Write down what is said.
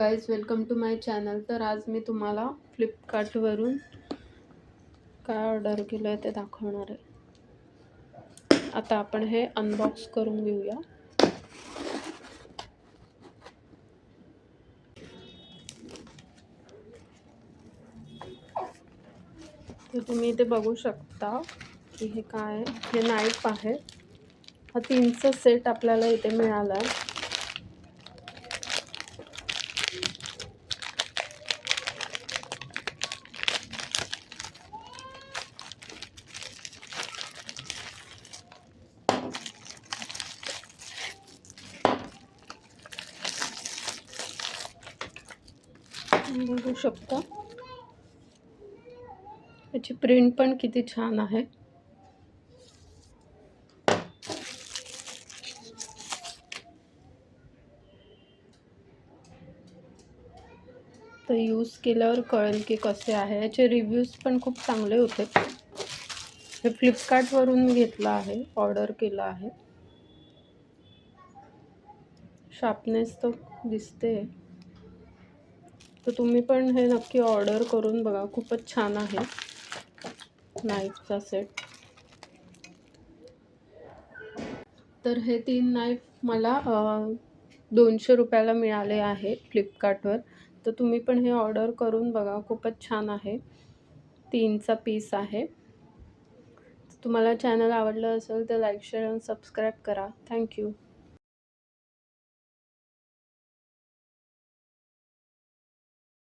Guys, welcome to my channel. तर आज मी तुम्हाला फ्लिपकार्टवरून काय ऑर्डर केलं आहे ते दाखवणार आहे. आता आपण हे अनबॉक्स करून घेऊया. तर तुम्ही इथे बघू शकता की हे काय आहे. हे नाईफ आहे. हा 3चा सेट आपल्याला इथे मिळाला आहे. बघू शकता याची प्रिंट पण किती छान आहे. तर यूज केल्यावर कळेल की कसे आहे. याचे रिव्ह्यूज पण खूप चांगले होते. हे फ्लिपकार्टवरून घेतलं आहे, ऑर्डर केलं आहे. शार्पनेस तर दिसते. तर तुम्ही पण हे नक्की ऑर्डर करून बघा. खूपच छान आहे नाईफचा सेट. तर हे 3 नाईफ मला 200 रुपयाला मिळाले आहे फ्लिपकार्टवर. तर तुम्ही पण हे ऑर्डर करून बघा. खूपच छान आहे. 3चा पीस आहे. तुम्हाला चॅनल आवडलं असेल तर लाईक, शेअर आणि सबस्क्राईब करा. थँक्यू.